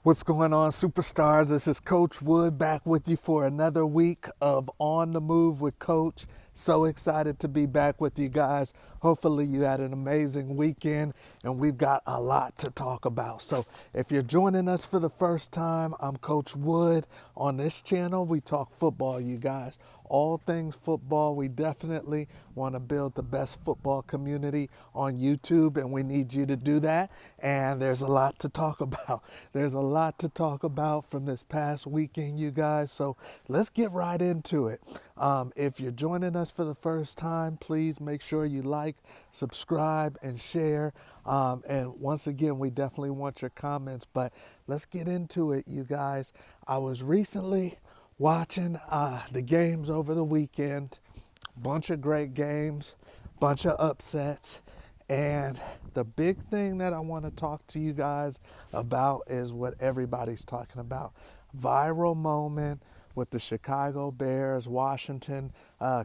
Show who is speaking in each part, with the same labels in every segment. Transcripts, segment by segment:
Speaker 1: What's going on, superstars? This is Coach Wood back with you for another week of On the Move with Coach. So excited to be back with you guys. Hopefully you had an amazing weekend and we've got a lot to talk about. So if you're joining us for the first time, I'm Coach Wood. On this channel, we talk football, you guys. All things football. We definitely want to build the best football community on YouTube, and we need you to do that. And there's a lot to talk about. There's a lot to talk about from this past weekend, you guys. So let's get right into it. If you're joining us for the first time, please make sure you like, subscribe, and share. And once again, we definitely want your comments, but let's get into it, you guys. I was recently watching the games over the weekend. Bunch of great games, bunch of upsets. And the big thing that I want to talk to you guys about is what everybody's talking about. Viral moment with the Chicago Bears Washington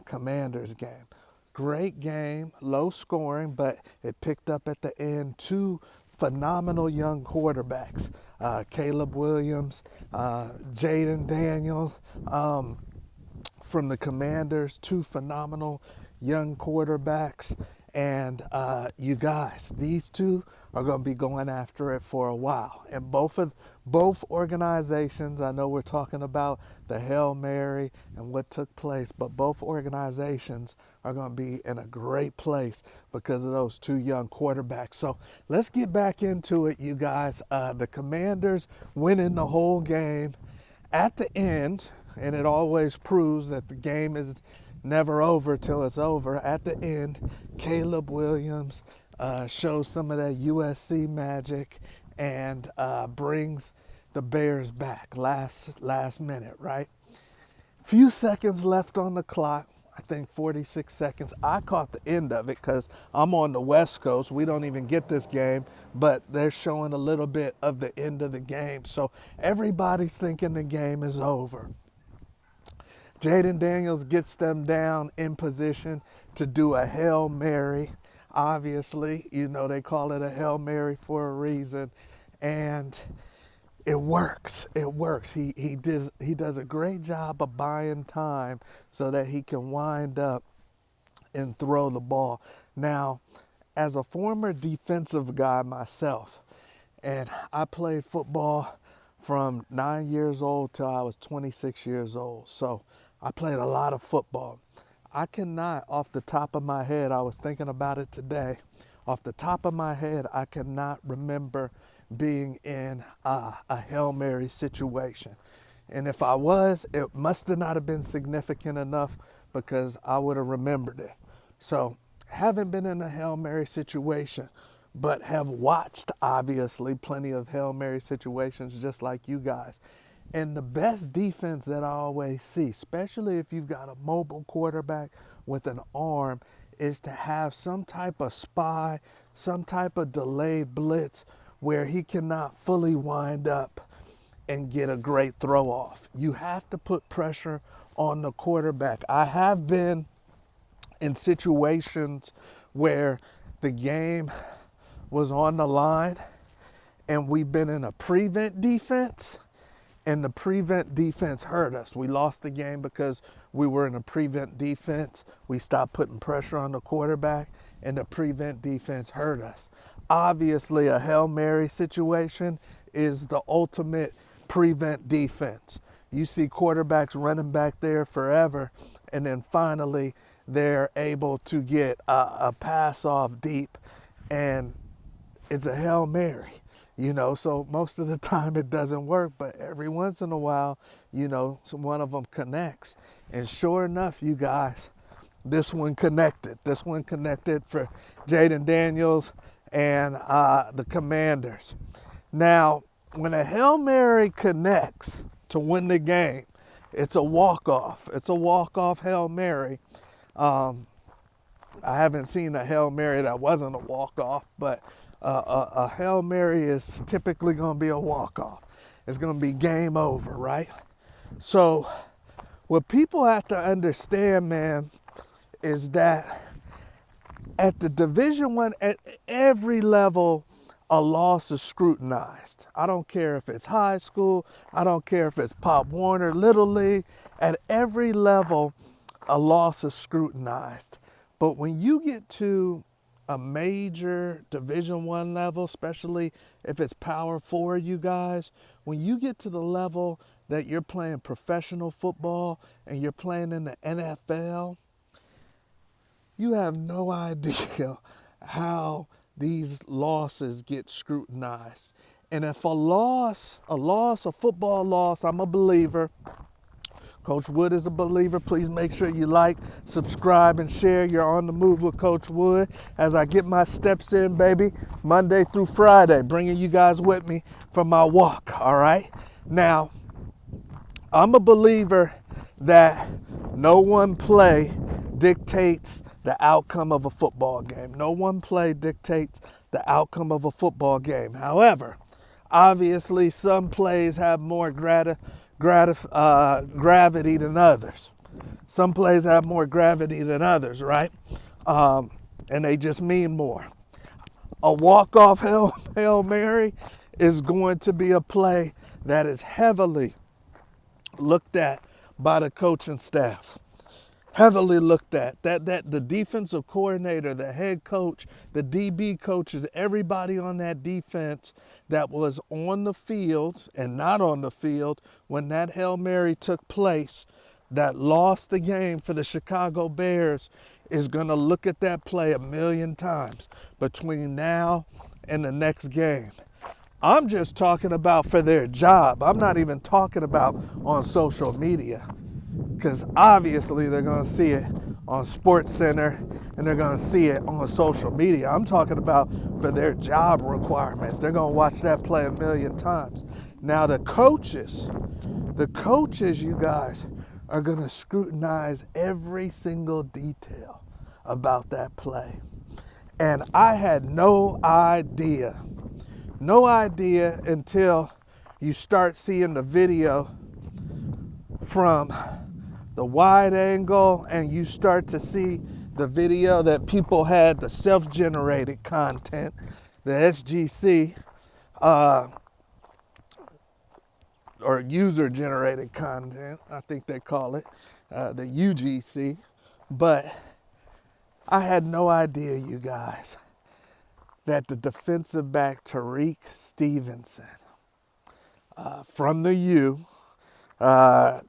Speaker 1: Commanders game. Great game, low scoring, but it picked up at the end. Two phenomenal young quarterbacks, Caleb Williams, Jaden Daniels from the Commanders, two phenomenal young quarterbacks. And you guys, these two are going to be going after it for a while. And both organizations, I know we're talking about the Hail Mary and what took place, but both organizations are going to be in a great place because of those two young quarterbacks. So let's get back into it, you guys. The Commanders winning the whole game at the end, and it always proves that the game is never over till it's over. At the end, Caleb Williams shows some of that USC magic and brings the Bears back last minute, right? Few seconds left on the clock. I think 46 seconds. I caught the end of it because I'm on the West Coast. We don't even get this game, but they're showing a little bit of the end of the game. So everybody's thinking the game is over. Jaden Daniels gets them down in position to do a Hail Mary. Obviously, you know, they call it a Hail Mary for a reason. And it works. It works. He does a great job of buying time so that he can wind up and throw the ball. Now, as a former defensive guy myself, and I played football from 9 years old till I was 26 years old. So I played a lot of football. I cannot, off the top of my head, I was thinking about it today, off the top of my head, I cannot remember being in a Hail Mary situation. And if I was, it must have not have been significant enough because I would have remembered it. So haven't been in a Hail Mary situation, but have watched, obviously, plenty of Hail Mary situations just like you guys. And the best defense that I always see, especially if you've got a mobile quarterback with an arm, is to have some type of spy, some type of delayed blitz where he cannot fully wind up and get a great throw off. You have to put pressure on the quarterback. I have been in situations where the game was on the line and we've been in a prevent defense, and the prevent defense hurt us. We lost the game because we were in a prevent defense. We stopped putting pressure on the quarterback, and the prevent defense hurt us. Obviously, a Hail Mary situation is the ultimate prevent defense. You see quarterbacks running back there forever, and then finally they're able to get a pass off deep, and it's a Hail Mary. You know, so most of the time it doesn't work, but every once in a while, you know, one of them connects. And sure enough, you guys, this one connected. This one connected for Jaden Daniels and the Commanders. Now, when a Hail Mary connects to win the game, it's a walk-off. It's a walk-off Hail Mary. I haven't seen a Hail Mary that wasn't a walk-off, but a Hail Mary is typically going to be a walk-off. It's going to be game over, right? So what people have to understand, man, is that at the Division I, at every level a loss is scrutinized. I don't care if it's high school, I don't care if it's Pop Warner, Little League, at every level, a loss is scrutinized. But when you get to a major Division I level, especially if it's Power 4, you guys, when you get to the level that you're playing professional football and you're playing in the NFL, you have no idea how these losses get scrutinized. And if a football loss, I'm a believer. Coach Wood is a believer. Please make sure you like, subscribe, and share. You're on the move with Coach Wood as I get my steps in, baby, Monday through Friday, bringing you guys with me for my walk, all right? Now, I'm a believer that no one play dictates the outcome of a football game. No one play dictates the outcome of a football game. However, obviously some plays have more gravity than others. Some plays have more gravity than others, right? And they just mean more. A walk-off Hail Mary is going to be a play that is heavily looked at by the coaching staff. Heavily looked at. That the defensive coordinator, the head coach, the DB coaches, everybody on that defense that was on the field and not on the field when that Hail Mary took place, that lost the game for the Chicago Bears, is going to look at that play a million times between now and the next game. I'm just talking about for their job. I'm not even talking about on social media, because obviously they're going to see it on Sports Center and they're going to see it on social media. I'm talking about for their job requirement. They're going to watch that play a million times. Now the coaches, you guys, are going to scrutinize every single detail about that play. And I had no idea until you start seeing the video from the wide angle and you start to see the video that people had, the self-generated content, the SGC, or user-generated content, I think they call it, the UGC. But I had no idea, you guys, that the defensive back Tyrique Stevenson from the U,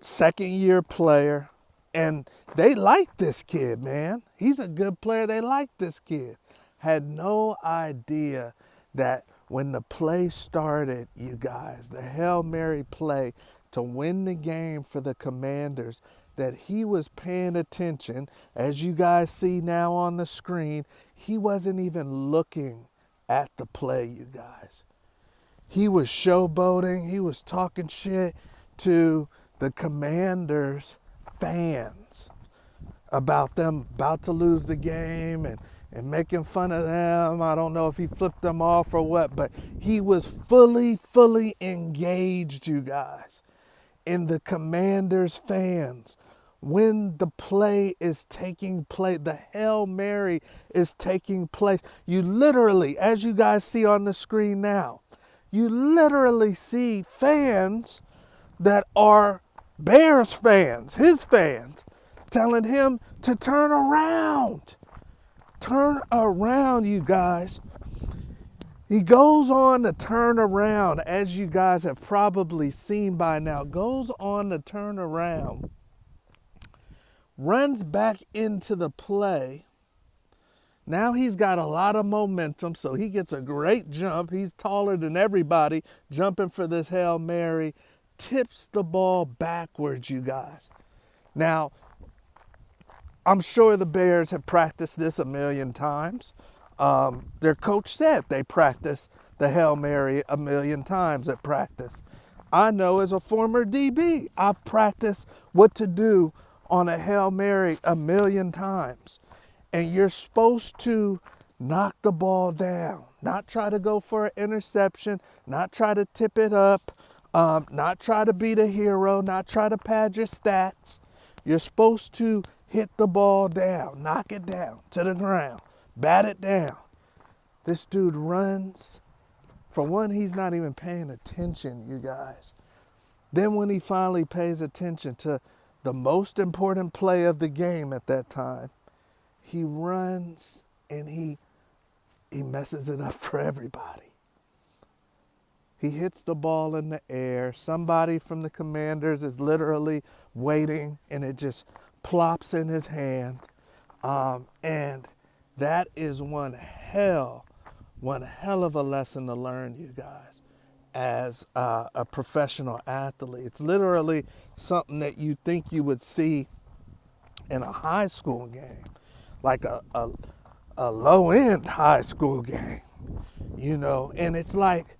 Speaker 1: second-year player, and they like this kid, man. He's a good player. They like this kid. Had no idea that when the play started, you guys, the Hail Mary play to win the game for the Commanders, that he was paying attention. As you guys see now on the screen, he wasn't even looking at the play, you guys. He was showboating. He was talking shit to the Commanders fans about them about to lose the game and making fun of them. I don't know if he flipped them off or what, but he was fully engaged, you guys, in the Commanders fans. When the play is taking place, the Hail Mary is taking place, you literally, as you guys see on the screen now, you literally see fans that are Bears fans, his fans, telling him to turn around. Turn around, you guys. He goes on to turn around, as you guys have probably seen by now, goes on to turn around, runs back into the play. Now he's got a lot of momentum, so he gets a great jump. He's taller than everybody, jumping for this Hail Mary, tips the ball backwards, you guys. Now, I'm sure the Bears have practiced this a million times. Their coach said they practiced the Hail Mary a million times at practice. I know as a former DB, I've practiced what to do on a Hail Mary a million times. And you're supposed to knock the ball down, not try to go for an interception, not try to tip it up, not try to be the hero, not try to pad your stats. You're supposed to hit the ball down, knock it down to the ground, bat it down. This dude runs For one, he's not even paying attention, you guys. Then when he finally pays attention to the most important play of the game at that time, he runs and he messes it up for everybody. He hits the ball in the air. Somebody from the Commanders is literally waiting, and it just plops in his hand. And that is one hell of a lesson to learn, you guys, as a professional athlete. It's literally something that you think you would see in a high school game, like a low-end high school game, you know. And it's like,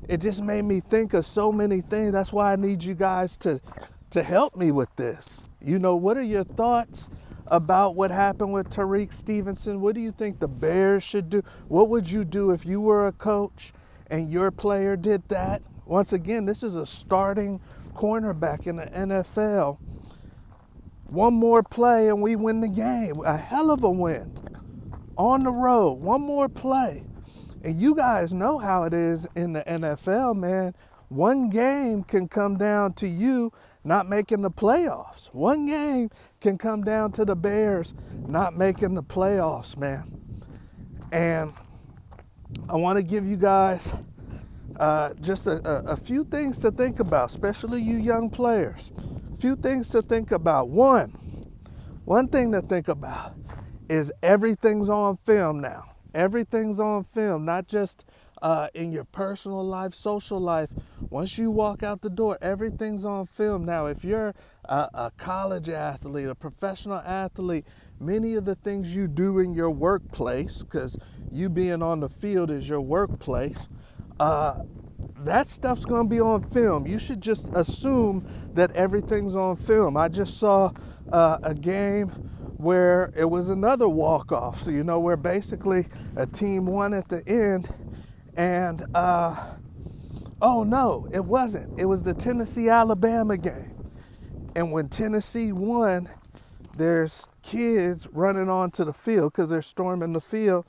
Speaker 1: it just made me think of so many things. That's why I need you guys to help me with this. You know, what are your thoughts about what happened with Tyrique Stevenson? What do you think the Bears should do? What would you do if you were a coach and your player did that? Once again, this is a starting cornerback in the NFL. One more play and we win the game. A hell of a win. On the road, one more play. And you guys know how it is in the NFL, man. One game can come down to you not making the playoffs. One game can come down to the Bears not making the playoffs, man. And I want to give you guys just a few things to think about, especially you young players. A few things to think about. One thing to think about is everything's on film now. Everything's on film, not just in your personal life, social life. Once you walk out the door, everything's on film. Now, if you're a college athlete, a professional athlete, many of the things you do in your workplace, because you being on the field is your workplace, that stuff's going to be on film. You should just assume that everything's on film. I just saw a game where it was another walk-off, so, you know, where basically a team won at the end, and oh no, it wasn't. It was the Tennessee-Alabama game. And when Tennessee won, there's kids running onto the field because they're storming the field,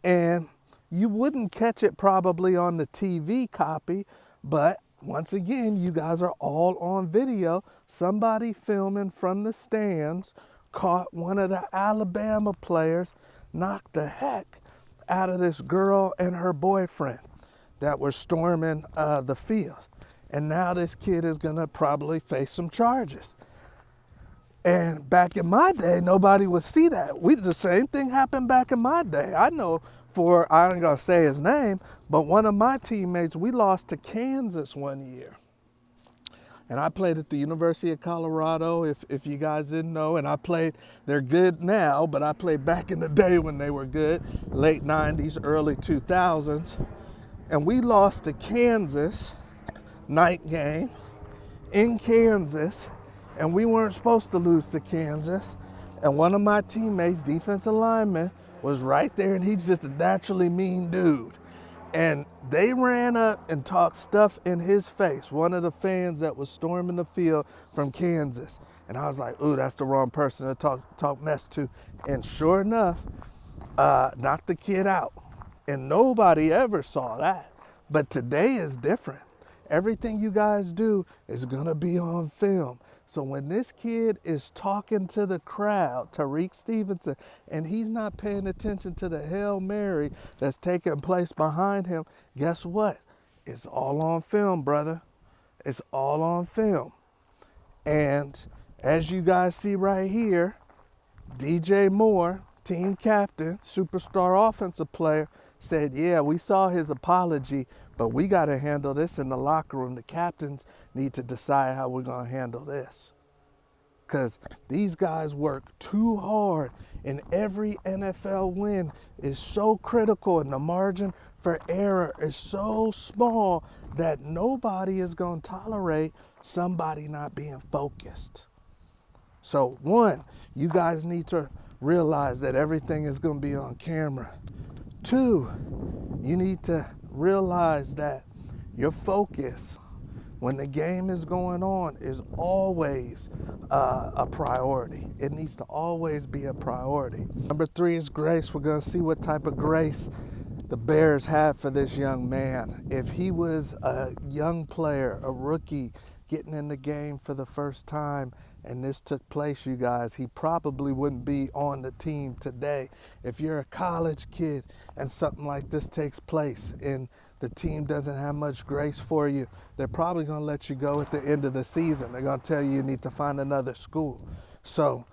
Speaker 1: and you wouldn't catch it probably on the TV copy, but once again, you guys are all on video. Somebody filming from the stands caught one of the Alabama players knock the heck out of this girl and her boyfriend that were storming the field. And now this kid is gonna probably face some charges. And back in my day, nobody would see that. The same thing happened back in my day. I know I ain't gonna say his name, but one of my teammates, we lost to Kansas one year. And I played at the University of Colorado, if you guys didn't know, and they're good now, but I played back in the day when they were good, late 90s, early 2000s. And we lost to Kansas, night game, in Kansas, and we weren't supposed to lose to Kansas. And one of my teammates, defensive lineman, was right there, and he's just a naturally mean dude. And they ran up and talked stuff in his face, one of the fans that was storming the field from Kansas. And I was like, ooh, that's the wrong person to talk mess to. And sure enough, knocked the kid out. And nobody ever saw that. But today is different. Everything you guys do is gonna be on film. So when this kid is talking to the crowd, Tyrique Stevenson, and he's not paying attention to the Hail Mary that's taking place behind him, guess what? It's all on film, brother. It's all on film. And as you guys see right here, DJ Moore, team captain, superstar offensive player, said, yeah, we saw his apology, but we got to handle this in the locker room. The captains need to decide how we're going to handle this. Because these guys work too hard, and every NFL win is so critical, and the margin for error is so small that nobody is going to tolerate somebody not being focused. So one, you guys need to realize that everything is going to be on camera. Two, you need to realize that your focus when the game is going on is always a priority. It needs to always be a priority. Number three is grace. We're going to see what type of grace the Bears had for this young man. If he was a young player, a rookie, getting in the game for the first time, and this took place, you guys, he probably wouldn't be on the team today. If you're a college kid and something like this takes place and the team doesn't have much grace for you, they're probably going to let you go at the end of the season. They're going to tell you need to find another school. So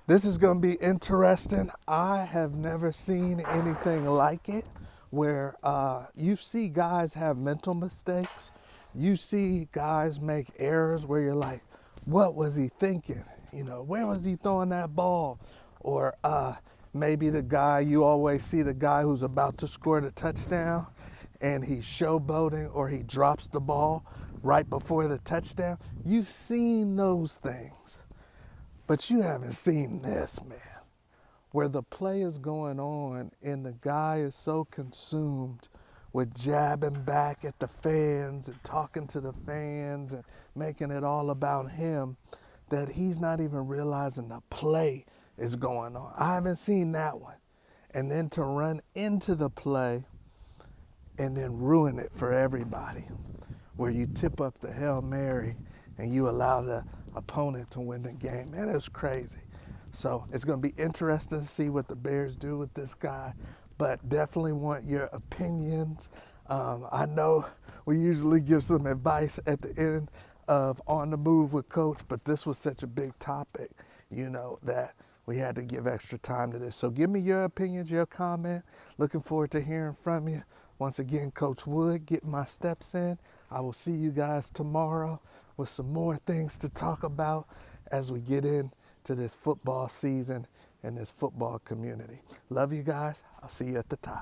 Speaker 1: this is going to be interesting. I have never seen anything like it where you see guys have mental mistakes. You see guys make errors where you're like, what was he thinking? You know, where was he throwing that ball? Or maybe the guy, you always see the guy who's about to score the touchdown and he's showboating or he drops the ball right before the touchdown. You've seen those things. But you haven't seen this, man, where the play is going on and the guy is so consumed with jabbing back at the fans and talking to the fans and making it all about him that he's not even realizing the play is going on. I haven't seen that one. And then to run into the play and then ruin it for everybody, where you tip up the Hail Mary and you allow the opponent to win the game. Man, it's crazy. So it's going to be interesting to see what the Bears do with this guy, but definitely want your opinions. I know we usually give some advice at the end of On the Move with Coach, but this was such a big topic, you know, that we had to give extra time to this. So give me your opinions, your comment. Looking forward to hearing from you. Once again, Coach Wood, getting my steps in. I will see you guys tomorrow with some more things to talk about as we get into this football season and this football community. Love you guys. I'll see you at the top.